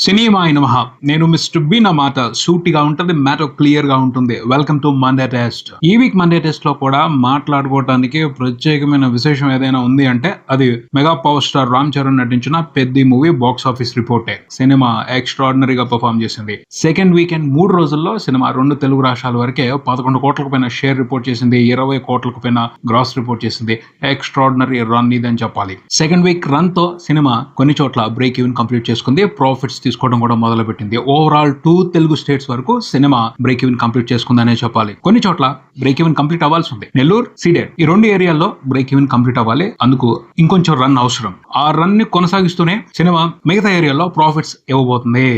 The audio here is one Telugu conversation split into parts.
సినిమా నమః. నేను మిస్టర్ బి. నా మాట సూటిగా ఉంటుంది, మ్యాటర్ క్లియర్ గా ఉంటుంది. Welcome to Monday test. ఈ వీక్ మండే టెస్ట్ లో కూడా మాట్లాడుకోవడానికి ప్రత్యేకమైన విశేషం ఏదైనా ఉంది అంటే అది mega power star Ram Charan నటించిన పెద్ది మూవీ బాక్స్ ఆఫీస్ రిపోర్టే. సినిమా ఎక్స్ట్రాడినరీగా పర్ఫామ్ చేసింది. సెకండ్ వీకెండ్ 3 రోజుల్లో సినిమా 2 తెలుగు రాష్ట్రాల వరకే 11 కోట్లకు పైన షేర్ రిపోర్ట్ చేసింది, 20 కోట్లకు పైన గ్రాస్ రిపోర్ట్ చేసింది. ఎక్స్ట్రాడినరీ రన్ ఇదని చెప్పాలి. సెకండ్ వీక్ రన్ తో సినిమా కొన్ని చోట్ల బ్రేక్ ఈవెన్ కంప్లీట్ చేసుకుంది, ప్రాఫిట్స్ తీసుకోవడం కూడా మొదలు పెట్టింది. ఓవరాల్ 2 తెలుగు స్టేట్స్ వరకు సినిమా బ్రేక్ ఈవెన్ కంప్లీట్ చేసుకుందనే చెప్పాలి. కొన్ని చోట్ల బ్రేక్ ఈవెన్ కంప్లీట్ అవ్వాల్సి ఉంది. నెల్లూరు, సీడెడ్ ఈ 2 ఏరియాల్లో బ్రేక్ ఈవెన్ కంప్లీట్ అవ్వాలి. అందుకు ఇంకొంచెం రన్ అవసరం. ఆ రన్ ని కొనసాగిస్తూనే సినిమా మిగతా ఏరియాల్లో ప్రాఫిట్స్ ఇవ్వబోతుంది.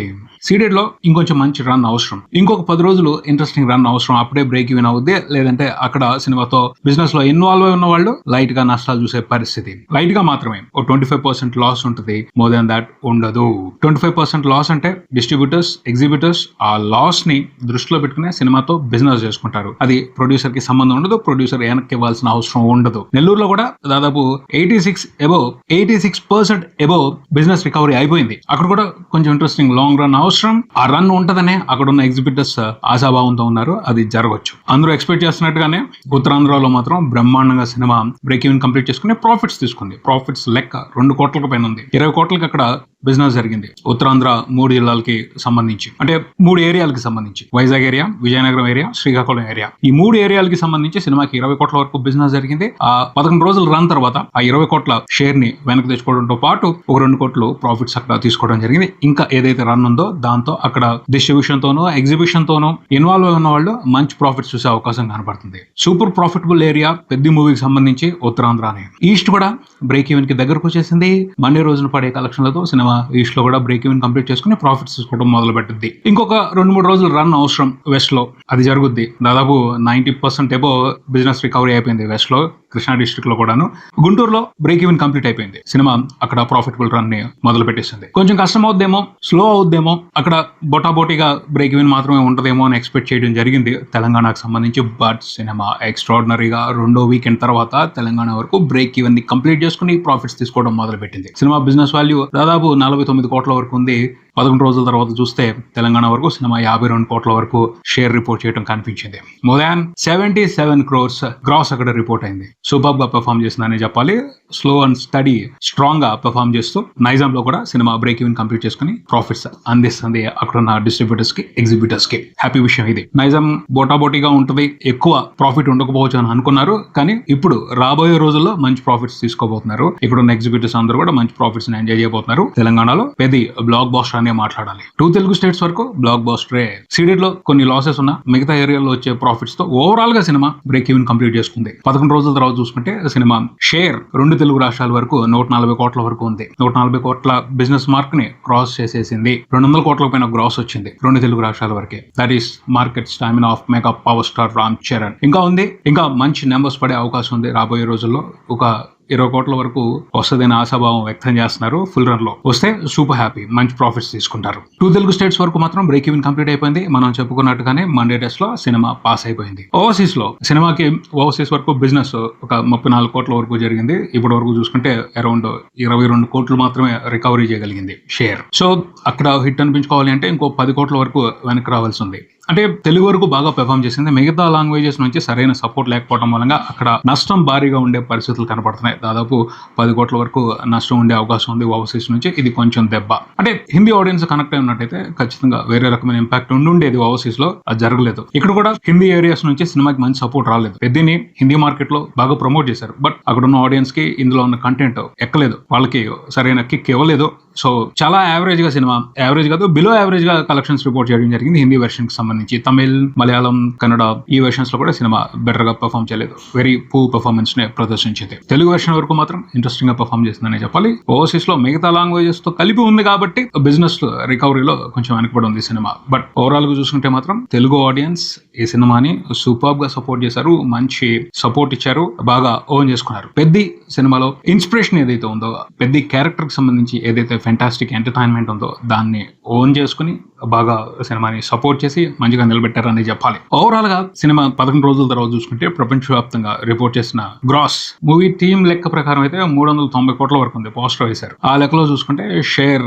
సీడెడ్ లో ఇంకొంచెం మంచి రన్ అవసరం. ఇంకొక 10 రోజులు ఇంట్రెస్టింగ్ రన్ అవసరం. అప్పుడే బ్రేక్ ఈవెన్ అవుద్ది. లేదంటే అక్కడ సినిమాతో బిజినెస్ లో ఇన్వాల్వ్ అయి ఉన్న వాళ్ళు లైట్ గా నష్టాలు చూసే పరిస్థితి. లైట్ గా మాత్రమే. ఓ 25% లాస్ ఉంటుంది, మోర్ దాన్ దాట్ ఉండదు. 25% లాస్ అంటే డిస్ట్రిబ్యూటర్స్, ఎగ్జిబిటర్స్ ఆ లాస్ ని దృష్టిలో పెట్టుకునే సినిమాతో బిజినెస్ చేసుకుంటారు. అది ప్రొడ్యూసర్ కి సంబంధం ఉండదు, ప్రొడ్యూసర్ వెనక్కి ఇవ్వాల్సిన అవసరం ఉండదు. నెల్లూరులో కూడా దాదాపు 86% అబోవ్ బిజినెస్ రికవరీ అయిపోయింది. అక్కడ కూడా కొంచెం ఇంట్రెస్టింగ్ లాంగ్ రన్ అవసరం. ఆ రన్ ఉంటదనే అక్కడ ఉన్న ఎగ్జిబిటర్స్ ఆశాభావంతో ఉన్నారు. అది జరగవచ్చు. అందరూ ఎక్స్పెక్ట్ చేస్తున్నట్టుగానే ఉత్తరాంధ్రలో మాత్రం బ్రహ్మాండంగా సినిమా బ్రేక్ ఈవెన్ కంప్లీట్ చేసుకుని ప్రాఫిట్స్ తీసుకుంది. ప్రాఫిట్స్ లెక్క 2 కోట్లకు పైన ఉంది. 20 కోట్లకి అక్కడ బిజినెస్ జరిగింది. ఉత్తరాంధ్ర 3 జిల్లాలకి సంబంధించి, అంటే 3 ఏరియాలకి సంబంధించి, Vizag area, Vizianagaram area, Srikakulam area, ఈ 3 ఏరియాలకి సంబంధించి సినిమాకి 20 కోట్ల వరకు బిజినెస్ జరిగింది. ఆ 11 రోజులు రన్ తర్వాత ఆ 20 కోట్ల షేర్ ని వెనక్కి తెచ్చుకోవడంతో పాటు ఒక 2 కోట్లు ప్రాఫిట్స్ అక్కడ తీసుకోవడం జరిగింది. ఇంకా ఏదైతే రన్ ఉందో దాంతో అక్కడ డిస్ట్రిబ్యూషన్ తోనో ఎగ్జిబిషన్ తోనో ఇన్వాల్వ్ అయిన వాళ్ళు మంచి ప్రాఫిట్స్ చూసే అవకాశం కనబడుతుంది. సూపర్ ప్రాఫిటబుల్ ఏరియా పెద్ద మూవీకి సంబంధించి ఉత్తరాంధ్రనే. ఈస్ట్ కూడా బ్రేక్ ఈవెన్ కి దగ్గరకు వచ్చేసింది. మండే రోజున పడే కలెక్షన్లతో సినిమా ఈస్ట్ లో కూడా బ్రేక్ ఈవెన్ కంప్లీట్ చేసుకుని ప్రాఫిట్స్ తీసుకోవడం మొదలు పెట్టింది. ఇంకొక 2-3 రోజులు రన్ అవసరం వెస్ట్ లో. అది జరుగుద్ది. దాదాపు 90% అబోవ్ బిజినెస్ రికవరీ అయిపోయింది వెస్ట్ లో, కృష్ణా డిస్ట్రిక్ట్ లో కూడాను. గుంటూరులో బ్రేక్ ఈవెన్ కంప్లీట్ అయిపోయింది. సినిమా అక్కడ ప్రాఫిటబుల్ రన్ ని మొదలు పెట్టేసింది. కొంచెం కష్టం అవుద్దేమో, స్లో అవుద్దేమో, అక్కడ బొటాబోటీగా బ్రేక్ ఈవెన్ మాత్రమే ఉంటదేమో అని ఎక్స్పెక్ట్ చేయడం జరిగింది తెలంగాణకు సంబంధించి. బట్ సినిమా ఎక్స్ట్రాడినరీగా 2వ వీకెండ్ తర్వాత తెలంగాణ వరకు బ్రేక్ ఈవెన్ ని కంప్లీట్ చేసుకుని ప్రాఫిట్స్ తీసుకోవడం మొదలు పెట్టింది. సినిమా బిజినెస్ వాల్యూ దాదాపు 49 కోట్ల వరకు ఉంది. 11 రోజుల తర్వాత చూస్తే తెలంగాణ వరకు సినిమా 52 కోట్ల వరకు షేర్ రిపోర్ట్ చేయడం కనిపించింది. మోర్ దాన్ 77 crores గ్రాస్ అక్కడ రిపోర్ట్ అయింది. సూపర్ గా పెర్ఫామ్ చేసిందని చెప్పాలి. స్లో అండ్ స్టడీ స్ట్రాంగ్ గా పెర్ఫామ్ చేస్తూ నైజాం లో కూడా సినిమా బ్రేక్ ఈవెన్ కంప్లీట్ చేసుకుని ప్రాఫిట్స్ అందిస్తుంది అక్కడ ఉన్న డిస్ట్రిబ్యూటర్స్ కి, ఎగ్జిబిటర్స్ కి. హ్యాపీ విషయం ఇది. నైజాం బోటాబోటీగా ఉంటుంది, ఎక్కువ ప్రాఫిట్ ఉండకపోవచ్చు అని అనుకున్నారు. కానీ ఇప్పుడు రాబోయే రోజుల్లో మంచి ప్రాఫిట్స్ తీసుకోబోతున్నారు. ఇక్కడ ఉన్న ఎగ్జిబిటర్స్ అందరూ కూడా మంచి ప్రాఫిట్స్ ఎంజాయ్ చేయబోతున్నారు. తెలంగాణలో పెద్ద బ్లాక్ బాస్టర్ అనే మాట్లాడాలి. 2 తెలుగు స్టేట్స్ వరకు బ్లాక్ బాస్టరే. సీడెడ్ లో కొన్ని లాసెస్ ఉన్న మిగతా ఏరియాలో వచ్చే ప్రాఫిట్స్ తో ఓవరాల్ గా సినిమా బ్రేక్ ఈవెన్ కంప్లీట్ చేసుకుంది. 11 రోజుల తర్వాత చూసుకుంటే సినిమా షేర్ 2 తెలుగు రాష్ట్రాల వరకు 140 కోట్ల వరకు ఉంది. 140 కోట్ల బిజినెస్ మార్క్ ని క్రాస్ చేసేసింది. 200 కోట్ల పైన గ్రాస్ వచ్చింది 2 తెలుగు రాష్ట్రాల వరకే. That is market stamina of mega power star Ram Charan. ఇంకా ఉంది, ఇంకా మంచి నెంబర్స్ పడే అవకాశం ఉంది రాబోయే రోజుల్లో. ఒక 20 కోట్ల వరకు వస్తుందని ఆశాభావం వ్యక్తం చేస్తున్నారు. ఫుల్ రన్ లో వస్తే సూపర్ హ్యాపీ, మంచి ప్రాఫిట్స్ తీసుకుంటారు. 2 తెలుగు స్టేట్స్ వరకు మాత్రం బ్రేక్ ఈవెన్ కంప్లీట్ అయిపోయింది. మనం చెప్పుకున్నట్టుగానే మండే టెస్ట్ లో సినిమా పాస్ అయిపోయింది. ఓవర్సీస్ లో సినిమాకి ఓవర్సీస్ వరకు బిజినెస్ ఒక 34 కోట్ల వరకు జరిగింది. ఇప్పటి వరకు చూసుకుంటే అరౌండ్ 22 కోట్లు మాత్రమే రికవరీ చేయగలిగింది షేర్. సో అక్కడ హిట్ అనిపించుకోవాలి అంటే ఇంకో 10 కోట్ల వరకు వెనక్కి రావాల్సి ఉంది. అంటే తెలుగు వరకు బాగా పెర్ఫామ్ చేసింది. మిగతా లాంగ్వేజెస్ నుంచి సరైన సపోర్ట్ లేకపోవడం వల్ల అక్కడ నష్టం భారీగా ఉండే పరిస్థితులు కనపడుతున్నాయి. దాదాపు 10 కోట్ల వరకు నష్టం ఉండే అవకాశం ఉంది ఓవర్సీస్ నుంచి. ఇది కొంచెం దెబ్బ. అంటే హిందీ ఆడియన్స్ కనెక్ట్ అయి ఉన్నట్టయితే ఖచ్చితంగా వేరే రకమైన ఇంపాక్ట్ ఉండేది ఓవర్సీస్ లో. అది జరగలేదు. ఇక్కడ కూడా హిందీ ఏరియాస్ నుంచి సినిమాకి మంచి సపోర్ట్ రాలేదు. పెద్దని హిందీ మార్కెట్ లో బాగా ప్రమోట్ చేశారు. బట్ అక్కడ ఉన్న ఆడియన్స్ కి ఇందులో ఉన్న కంటెంట్ ఎక్కలేదు, వాళ్ళకి సరైన కిక్ ఇవ్వలేదు. సో చాలా యావరేజ్ గా సినిమా, యావరేజ్ కాదు బిలో యావరేజ్ గా కలెక్షన్స్ రిపోర్ట్ చేయడం జరిగింది హిందీ వెర్షన్ కి సంబంధించి. తమిళ్, మలయాళం, కన్నడ ఈ వెర్షన్స్ లో కూడా సినిమా బెటర్ గా పర్ఫామ్ చేయలేదు. వెరీ పూర్ పర్ఫార్మెన్స్ నే ప్రదర్శించింది. తెలుగు వెర్షన్ వరకు మాత్రం ఇంట్రెస్టింగ్ గా పర్ఫామ్ చేసిందని చెప్పాలి. ఓవర్సీస్ లో మిగతా లాంగ్వేజెస్ తో కలిపి ఉంది కాబట్టి బిజినెస్ రికవరీలో కొంచెం వెనకబడి ఉంది సినిమా. బట్ ఓవరాల్ గా చూసుకుంటే మాత్రం తెలుగు ఆడియన్స్ ఈ సినిమాని సూపర్ గా సపోర్ట్ చేశారు, మంచి సపోర్ట్ ఇచ్చారు, బాగా ఓన్ చేసుకున్నారు. పెద్ద సినిమాలో ఇన్స్పిరేషన్ ఏదైతే ఉందో, పెద్ద క్యారెక్టర్ కి సంబంధించి ఏదైతే ఫెంటాస్టిక్ ఎంటర్టైన్మెంట్ ఉందో దాన్ని ఓన్ చేసుకుని బాగా సినిమాని సపోర్ట్ చేసి మంచిగా నిలబెట్టారని చెప్పాలి. ఓవరాల్ గా సినిమా 11 రోజుల తర్వాత చూసుకుంటే ప్రపంచవ్యాప్తంగా రిపోర్ట్ చేసిన గ్రాస్ మూవీ టీమ్ లెక్క ప్రకారం అయితే 390 కోట్ల వరకు ఉంది. పోస్టర్ వేశారు. ఆ లెక్కలో చూసుకుంటే share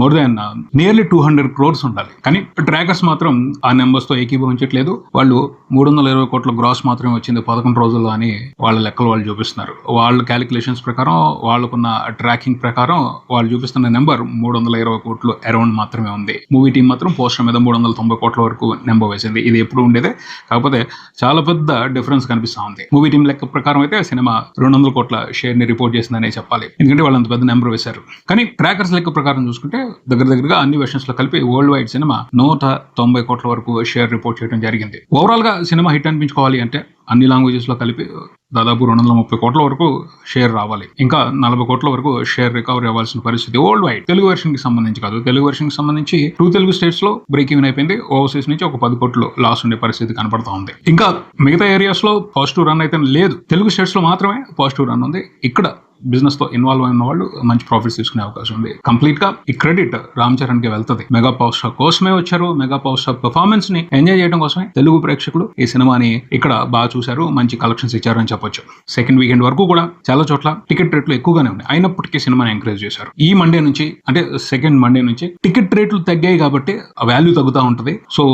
more than nearly 200 crores ఉండాలి. కానీ ట్రాకర్స్ మాత్రం ఆ నెంబర్స్ తో ఏకీభవించట్లేదు. వాళ్ళు 320 కోట్ల గ్రాస్ మాత్రమే వచ్చింది 11 రోజుల్లో అని వాళ్ళ లెక్కలు వాళ్ళు చూపిస్తున్నారు. వాళ్ళ క్యాలిక్యులేషన్స్ ప్రకారం, వాళ్ళకున్న ట్రాకింగ్ ప్రకారం వాళ్ళు చూపిస్తున్న నెంబర్ 320 కోట్లు అరౌండ్ మాత్రమే ఉంది. మూవీ టీం మాత్రం పోస్టర్ మీద 390 కోట్ల వరకు నెంబర్ వేసింది. ఇది ఎప్పుడు ఉండేదే, కాకపోతే చాలా పెద్ద డిఫరెన్స్ కనిపిస్తా ఉంది. మూవీ టీం లెక్క ప్రకారం అయితే సినిమా 200 కోట్ల షేర్ ని రిపోర్ట్ చేసిందనే చెప్పాలి. ఎందుకంటే వాళ్ళు అంత పెద్ద నెంబర్ వేశారు. కానీ ట్రాకర్స్ లెక్క ప్రకారం చూసుకుంటే దగ్గరగా అన్ని వెర్షన్స్ లో కలిపి వరల్డ్ వైడ్ సినిమా 190 కోట్ల వరకు షేర్ రిపోర్ట్ చేయడం జరిగింది. ఓవరాల్ గా సినిమా హిట్ అనిపించుకోవాలి అంటే అన్ని లాంగ్వేజెస్ లో కలిపి దాదాపు 230 కోట్ల వరకు షేర్ రావాలి. ఇంకా 40 కోట్ల వరకు షేర్ రికవరీ అవ్వాల్సిన పరిస్థితి వరల్డ్ వైడ్. తెలుగు వెర్షన్ కి సంబంధించి కాదు, తెలుగు వెర్షన్ కి సంబంధించి 2 తెలుగు స్టేట్స్ లో బ్రేక్ ఈవెన్ అయిపోయింది. ఓవర్సీస్ నుంచి ఒక 10 కోట్లు లాస్ ఉండే పరిస్థితి కనపడతా ఉంది. ఇంకా మిగతా ఏరియాస్ లో పాజిటివ్ రన్ అయితే లేదు. తెలుగు స్టేట్స్ లో మాత్రమే పాజిటివ్ రన్ ఉంది. ఇక్కడ బిజినెస్ తో ఇన్వాల్వ్ అయిన వాళ్ళు మంచి ప్రాఫిట్స్ తీసుకునే అవకాశం ఉంది. కంప్లీట్ గా ఈ క్రెడిట్ రామ్ చరణ్ కి వెళ్తుంది. మెగా పవర్ స్టార్ కోసమే వచ్చారు. మెగా పవర్ స్టార్ పెర్ఫార్మెన్స్ ని ఎంజాయ్ చేయడం కోసమే తెలుగు ప్రేక్షకులు ఈ సినిమాని ఇక్కడ బాగా చూశారు. మంచి కలెక్షన్స్ ఇచ్చారు అని చెప్పొచ్చు. సెకండ్ వీకెండ్ వరకు కూడా చాలా చోట్ల టికెట్ రేట్లు ఎక్కువగానే ఉన్నాయి. అయినప్పటికీ సినిమాని ఎంకరేజ్ చేశారు. ఈ మండే నుంచి అంటే సెకండ్ మండే నుంచి టికెట్ రేట్లు తగ్గాయి కాబట్టి ఆ వాల్యూ తగ్గుతూ ఉంటుంది. సో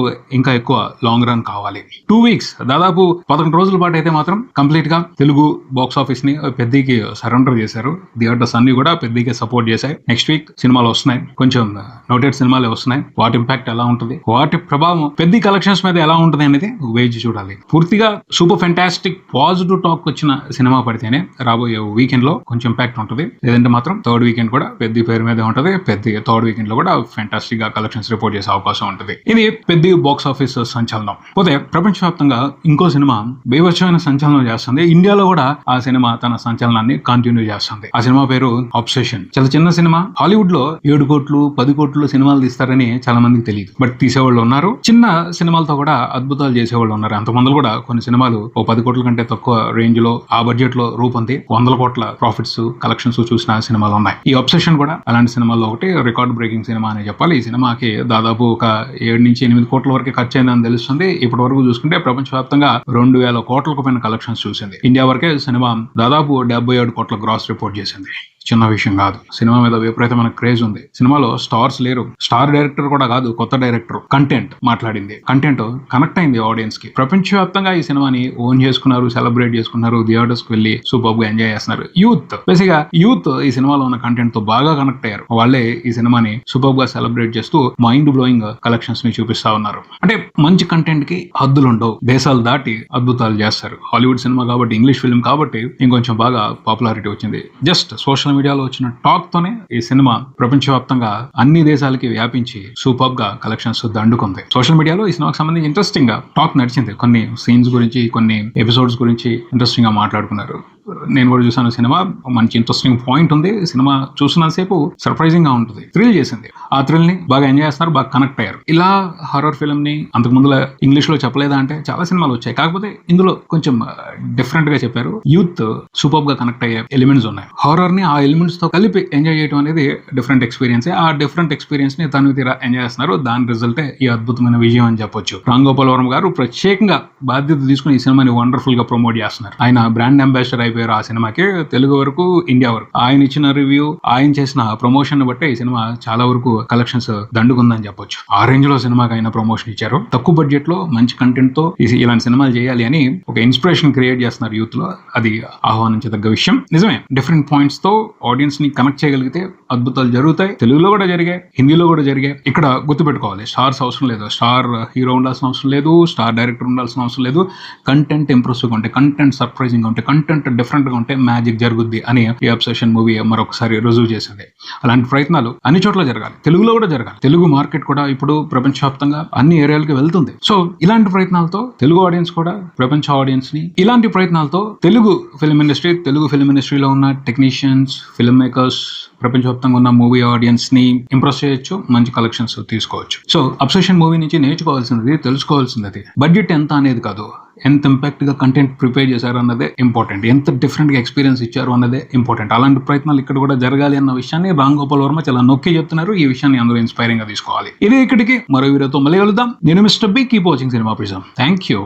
ఇంకా ఎక్కువ లాంగ్ రన్ కావాలి. 2 weeks దాదాపు 11 రోజుల పాటు అయితే మాత్రం కంప్లీట్ గా తెలుగు బాక్స్ ఆఫీస్ ని పెద్దకి సరెండర్ చేశారు. థియేటర్స్ అన్ని కూడా పెద్దగా సపోర్ట్ చేశాయి. నెక్స్ట్ వీక్ సినిమాలు వస్తున్నాయి. కొంచెం నోటెడ్ సినిమాలు వస్తున్నాయి. వాటి ఇంపాక్ట్ ఎలా ఉంటుంది, వాటి ప్రభావం పెద్ద కలెక్షన్స్ మీద ఎలా ఉంటుంది అనేది వేచి చూడాలి. పూర్తిగా సూపర్ ఫెంటాస్టిక్ పాజిటివ్ టాక్ వచ్చిన సినిమా పడితేనే రాబోయే వీకెండ్ లో కొంచెం ఇంపాక్ట్ ఉంటుంది. లేదంటే మాత్రం థర్డ్ వీకెండ్ కూడా పెద్ద పేరు మీద ఉంటుంది. పెద్ద థర్డ్ వీకెండ్ లో కూడా ఫెంటాస్టిక్ గా కలెక్షన్స్ రిపోర్ట్ చేసే అవకాశం ఉంటుంది. ఇది పెద్ద బాక్స్ ఆఫీస్ సంచలనం. పోతే ప్రపంచవ్యాప్తంగా ఇంకో సినిమా బీభత్సమైన సంచలనం చేస్తుంది. ఇండియాలో కూడా ఆ సినిమా తన సంచలనాన్ని కంటిన్యూ చేస్తుంది. ఆ సినిమా పేరు అబ్సెషన్. చాలా చిన్న సినిమా. హాలీవుడ్ లో 7 కోట్లు 10 కోట్లు సినిమాలు తీస్తారని చాలా మందికి తెలియదు. బట్ తీసేవాళ్ళు ఉన్నారు. చిన్న సినిమాలతో కూడా అద్భుతాలు చేసేవాళ్ళు ఉన్నారు. అంతమంది కూడా కొన్ని సినిమాలు 10 కోట్ల కంటే తక్కువ రేంజ్ లో ఆ బడ్జెట్ లో రూపొంది 100 కోట్ల ప్రాఫిట్స్ కలెక్షన్స్ చూసిన సినిమాలు ఉన్నాయి. ఈ అబ్సెషన్ కూడా అలాంటి సినిమాల్లో ఒకటి. రికార్డ్ బ్రేకింగ్ సినిమా అని చెప్పాలి. ఈ సినిమాకి దాదాపు ఒక 7 నుంచి 8 కోట్ల వరకు ఖర్చు అయిందని తెలుస్తుంది. ఇప్పటి వరకు చూసుకుంటే ప్రపంచవ్యాప్తంగా 2000 కోట్లకు పైన కలెక్షన్స్ చూసింది. ఇండియా వరకే సినిమా దాదాపు 77 కోట్ల గ్రాస్ రిపోర్ట్ చేసింది. చిన్న విషయం కాదు. సినిమా మీద విపరీతమైన క్రేజ్ ఉంది. సినిమాలో స్టార్స్ లేరు. స్టార్ డైరెక్టర్ కూడా కాదు, కొత్త డైరెక్టర్. కంటెంట్ మాట్లాడింది. కంటెంట్ కనెక్ట్ అయింది ఆడియన్స్ కి. ప్రపంచవ్యాప్తంగా ఈ సినిమాని ఓన్ చేసుకున్నారు, సెలబ్రేట్ చేసుకున్నారు. థియేటర్స్ కి వెళ్ళి సూపర్ గా ఎంజాయ్ చేస్తున్నారు. యూత్ ఈ సినిమాలో ఉన్న కంటెంట్ తో బాగా కనెక్ట్ అయ్యారు. వాళ్ళే ఈ సినిమాని సూపర్ గా సెలబ్రేట్ చేస్తూ మైండ్ బ్లోయింగ్ కలెక్షన్స్ ని చూపిస్తా ఉన్నారు. అంటే మంచి కంటెంట్ కి హద్దులు ఉండవు. దేశాలు దాటి అద్భుతాలు చేస్తారు. హాలీవుడ్ సినిమా కాబట్టి, ఇంగ్లీష్ ఫిల్మ్ కాబట్టి ఇంకొంచెం బాగా పాపులారిటీ వచ్చింది. జస్ట్ సోషల్ మీడియాలో వచ్చిన టాక్ తోనే ఈ సినిమా ప్రపంచవ్యాప్తంగా అన్ని దేశాలకి వ్యాపించి సూపర్ గా కలెక్షన్స్ దండుకుంది. సోషల్ మీడియాలో ఈ సినిమాకి సంబంధించి ఇంట్రెస్టింగ్ గా టాక్ నడిచింది. కొన్ని సీన్స్ గురించి, కొన్ని ఎపిసోడ్స్ గురించి ఇంట్రెస్టింగ్ గా మాట్లాడుకున్నారు. నేను కూడా చూసాను. సినిమా మంచి ఇంట్రెస్టింగ్ పాయింట్ ఉంది. సినిమా చూసినంతసేపు సర్ప్రైజింగ్ గా ఉంటుంది. థ్రిల్ చేసింది. ఆ థ్రిల్ ని బాగా ఎంజాయ్ చేస్తున్నారు, బాగా కనెక్ట్ అయ్యారు. ఇలా హారర్ ఫిల్మ్ ని అంతకు ముందు ఇంగ్లీష్ లో చెప్పలేదా అంటే చాలా సినిమాలు వచ్చాయి. కాకపోతే ఇందులో కొంచెం డిఫరెంట్ గా చెప్పారు. యూత్ సూపర్ గా కనెక్ట్ అయ్యే ఎలిమెంట్స్ ఉన్నాయి. హారర్ ని ఆ ఎలిమెంట్స్ తో కలిపి ఎంజాయ్ చేయడం అనేది డిఫరెంట్ ఎక్స్పీరియన్స్. ఆ డిఫరెంట్ ఎక్స్పీరియన్స్ ని తను తీరా ఎంజాయ్ చేస్తున్నారు. దాని రిజల్టే ఈ అద్భుతమైన విజయం అని చెప్పొచ్చు. రామ్ గోపాల్ వర్మ గారు ప్రత్యేకంగా బాధ్యత తీసుకుని ఈ సినిమాని వండర్ఫుల్ గా ప్రమోట్ చేస్తున్నారు. ఆయన బ్రాండ్ అంబాసిడర్ అయిపోయారు ఆ సినిమాకి. తెలుగు వరకు, ఇండియా వరకు. ఆయన ఇచ్చిన రివ్యూ, ఆయన చేసిన ప్రమోషన్ బట్టే ఈ సినిమా చాలా వరకు కలెక్షన్స్ దండుకుందని చెప్పొచ్చు. ఆ రేంజ్ లో సినిమాకి ఆయన ప్రమోషన్ ఇచ్చారు. తక్కువ బడ్జెట్ లో మంచి కంటెంట్ తో ఇలాంటి సినిమాలు చేయాలి అని ఒక ఇన్స్పిరేషన్ క్రియేట్ చేస్తున్నారు యూత్ లో. అది ఆహ్వానించదగ్గ విషయం. నిజమే, డిఫరెంట్ పాయింట్స్ తో ఆడియన్స్ ని కనెక్ట్ చేయగలిగితే అద్భుతాలు జరుగుతాయి. తెలుగులో కూడా జరిగాయి, హిందీలో కూడా జరిగాయి. ఇక్కడ గుర్తుపెట్టుకోవాలి, స్టార్స్ అవసరం లేదు, స్టార్ హీరో ఉండాల్సిన అవసరం లేదు, స్టార్ డైరెక్టర్ ఉండాల్సిన అవసరం లేదు. కంటెంట్ ఇంప్రెసివ్ గా ఉంటే, కంటెంట్ సర్ప్రైజింగ్ గా ఉంటే, కంటెంట్ డిఫరెంట్ గా ఉంటే మ్యాజిక్ జరుగుద్ది అని ఈ అబ్సెషన్ మూవీ మరొకసారి రుజువు చేసింది. అలాంటి ప్రయత్నాలు అన్ని చోట్ల జరగాలి. తెలుగులో కూడా జరగాలి. తెలుగు మార్కెట్ కూడా ఇప్పుడు ప్రపంచవ్యాప్తంగా అన్ని ఏరియాలకి వెళ్తుంది. సో ఇలాంటి ప్రయత్నాలతో తెలుగు ఆడియన్స్ కూడా ప్రపంచ ఆడియన్స్ ని, ఇలాంటి ప్రయత్నాలతో తెలుగు ఫిల్మ్ ఇండస్ట్రీలో ఉన్న టెక్నీషియన్స్, ఫిల్మ్ మేకర్స్, ప్రపంచవ్యాప్తంగా ఉన్న మూవీ ఆడియన్స్ ని ఇంప్రెస్ చేయొచ్చు. మంచి కలెక్షన్స్ తీసుకోవచ్చు. సో అబ్సెషన్ మూవీ నుంచి నేర్చుకోవాల్సింది, తెలుసుకోవాల్సింది బడ్జెట్ ఎంత అనేది కాదు, ఎంత ఇంపాక్ట్ గా కంటెంట్ ప్రిపేర్ చేశారు అన్నదే ఇంపార్టెంట్, ఎంత డిఫరెంట్ గా ఎక్స్పీరియన్స్ ఇచ్చారు అన్నదే ఇంపార్టెంట్. అలాంటి ప్రయత్నాలు ఇక్కడ కూడా జరగాలి అన్న విషయాన్ని రామ్ గోపాల్ వర్మ చాలా నొక్కి చెప్తున్నారు. ఈ విషయాన్ని అందరూ ఇన్స్పైరింగ్ గా తీసుకోవాలి. ఇది ఇక్కడికి మరో వీడియోతో మళ్ళీ కలుద్దాం. నేను mister B, keep watching cinema prism. Thank you.